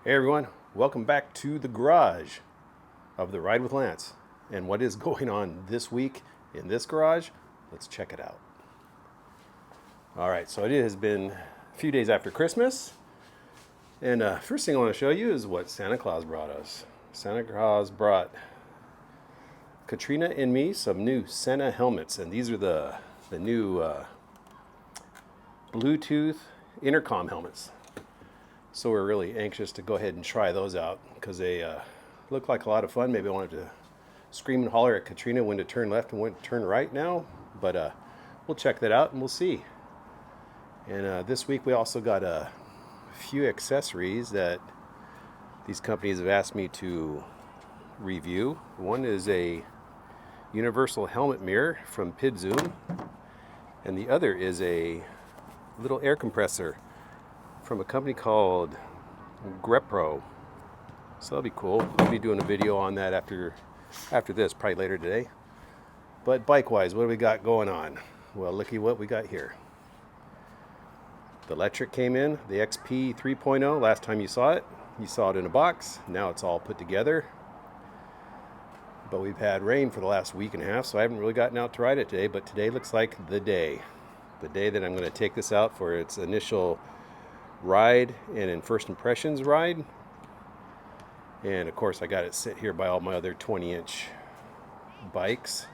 Hey everyone, welcome back to the garage of the Ride with Lance. And what is going on this week in this garage? Let's check it out. All right, so it has been a few days after Christmas. And first thing I want to show you is what Santa Claus brought us. Santa Claus brought Katrina and me some new Santa helmets. And these are the new Bluetooth intercom helmets. So we're really anxious to go ahead and try those out because they look like a lot of fun. Maybe I wanted to scream and holler at Katrina when to turn left and when to turn right now. But we'll check that out and we'll see. And this week we also got a few accessories that these companies have asked me to review. One is a universal helmet mirror from PidZoom. And the other is a little air compressor from a company called Grepro. So that'll be cool. I'll be doing a video on that after this, probably later today. But bike-wise, what do we got going on? Well, looky what we got here. The Lectric came in, the XP 3.0. Last time you saw it in a box. Now it's all put together. But we've had rain for the last week and a half, so I haven't really gotten out to ride it today. But today looks like the day that I'm going to take this out for its initial ride and in first impressions ride. And of course I got it sit here by all my other 20-inch bikes,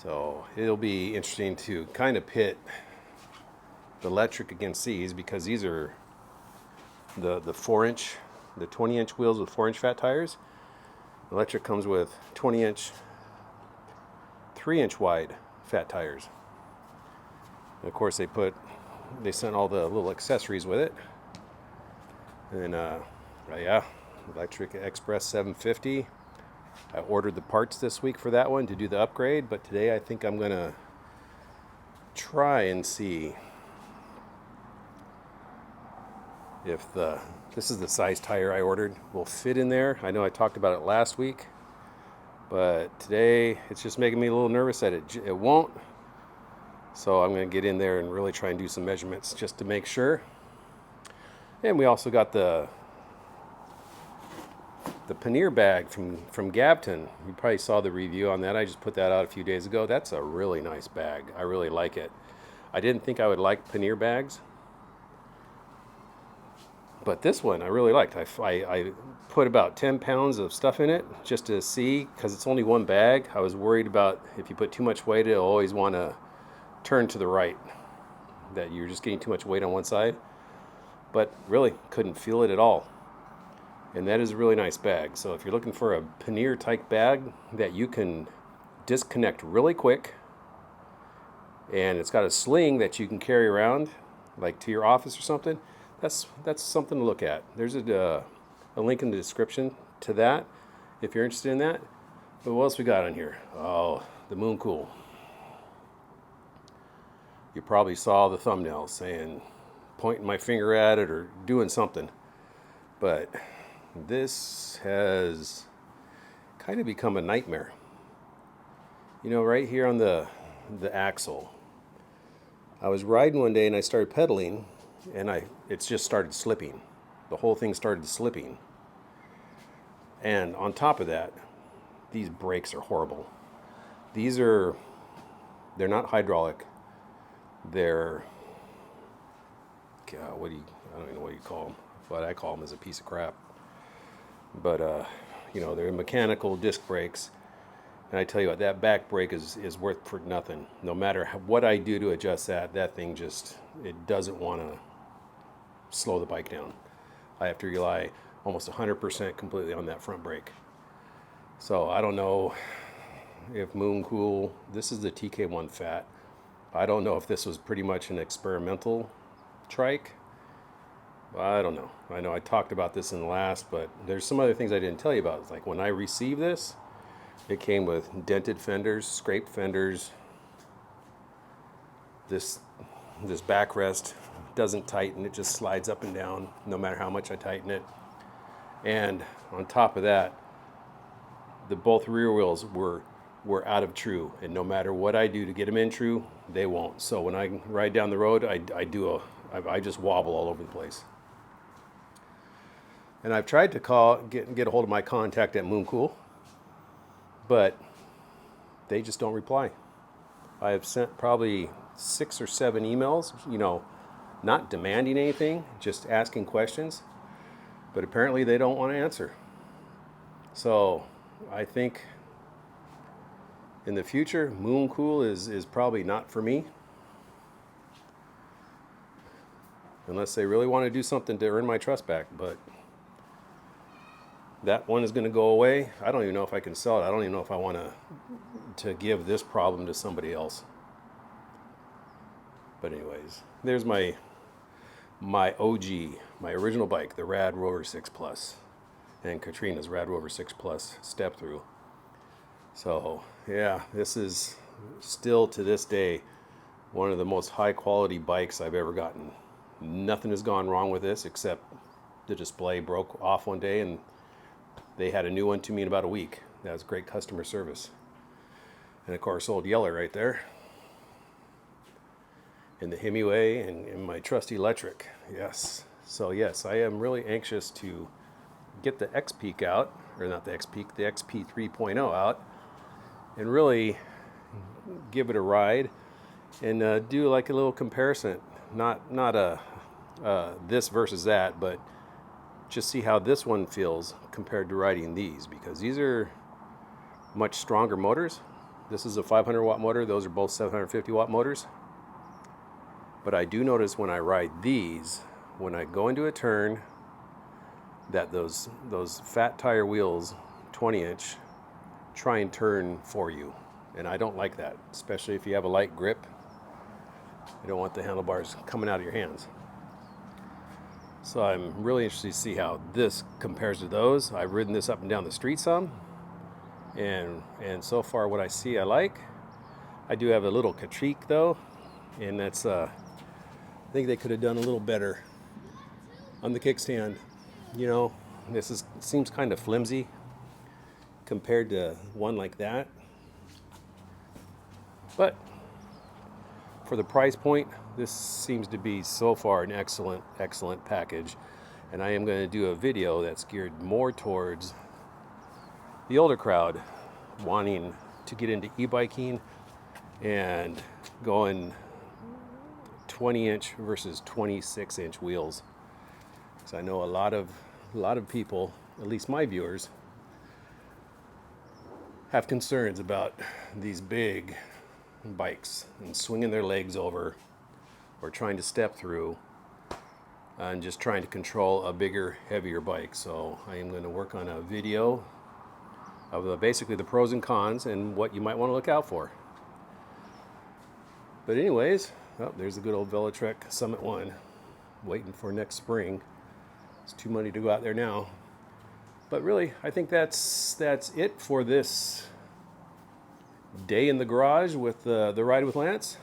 so it'll be interesting to kind of pit the Lectric against these, because these are the 20-inch wheels with 4-inch fat tires. The Lectric comes with 20-inch 3-inch wide fat tires. And of course they sent all the little accessories with it. And yeah, Lectric Express 750. I ordered the parts this week for that one to do the upgrade, but today I think I'm gonna try and see if this is the size tire I ordered will fit in there. I know I talked about it last week, but today it's just making me a little nervous that it won't. So I'm going to get in there and really try and do some measurements just to make sure. And we also got the pannier bag from Gabton. You probably saw the review on that. I just put that out a few days ago. That's a really nice bag. I really like it. I didn't think I would like pannier bags, but this one I really liked. I put about 10 pounds of stuff in it just to see, because it's only one bag. I was worried about if you put too much weight, it'll always want to turn to the right, that you're just getting too much weight on one side. But really couldn't feel it at all. And that is a really nice bag. So if you're looking for a pannier type bag that you can disconnect really quick, and it's got a sling that you can carry around like to your office or something, that's something to look at. There's a link in the description to that if you're interested in that. But what else we got on here? Oh, the Mooncool. You probably saw the thumbnail saying, pointing my finger at it or doing something. But this has kind of become a nightmare. You know, right here on the axle, I was riding one day and I started pedaling, and it's just started slipping. The whole thing started slipping. And on top of that, these brakes are horrible. They're not hydraulic. They're, I don't even know what you call them. What I call them is a piece of crap. But, they're mechanical disc brakes. And I tell you what, that back brake is worth for nothing. No matter what I do to adjust that thing it doesn't want to slow the bike down. I have to rely almost 100% completely on that front brake. So I don't know if Mooncool, this is the TK1 Fat. I don't know if this was pretty much an experimental trike. I don't know. I know I talked about this in the last, but there's some other things I didn't tell you about. It's like when I received this, it came with dented fenders, scraped fenders. This backrest doesn't tighten. It just slides up and down no matter how much I tighten it. And on top of that, both rear wheels were out of true, and no matter what I do to get them in true, they won't. So when I ride down the road, I just wobble all over the place. And I've tried to get a hold of my contact at Mooncool, but they just don't reply. I have sent probably 6 or 7 emails, you know, not demanding anything, just asking questions, but apparently they don't want to answer. So I think in the future, Mooncool is probably not for me. Unless they really want to do something to earn my trust back, but that one is going to go away. I don't even know if I can sell it. I don't even know if I want to give this problem to somebody else. But anyways, there's my OG, my original bike, the Rad Rover 6 Plus, and Katrina's Rad Rover 6 Plus step through. So yeah, this is still to this day one of the most high quality bikes I've ever gotten. Nothing has gone wrong with this except the display broke off one day and they had a new one to me in about a week. That was great customer service. And of course, old Yeller right there. And the Hemiway and my trusty Lectric. Yes. So yes, I am really anxious to get the X-Peak out, or not the X-Peak, the XP 3.0 out, and really give it a ride and do like a little comparison. Not a this versus that, but just see how this one feels compared to riding these, because these are much stronger motors. This is a 500 watt motor. Those are both 750 watt motors. But I do notice when I ride these, when I go into a turn, that those fat tire wheels, 20-inch, try and turn for you. And I don't like that, especially if you have a light grip. You don't want the handlebars coming out of your hands. So I'm really interested to see how this compares to those. I've ridden this up and down the street some, and so far what I see I like. I do have a little Lectric though, and that's I think they could have done a little better on the kickstand. You know, seems kind of flimsy compared to one like that. But for the price point, this seems to be so far an excellent package. And I am going to do a video that's geared more towards the older crowd wanting to get into e-biking and going 20-inch versus 26-inch wheels. Because I know a lot of people, at least my viewers, have concerns about these big bikes and swinging their legs over or trying to step through and just trying to control a bigger, heavier bike. So I am going to work on a video of basically the pros and cons and what you might want to look out for. But anyways, oh, there's the good old Lectric Summit 1 waiting for next spring. It's too many to go out there now. But really, I think that's it for this day in the garage with the Ride with Lance.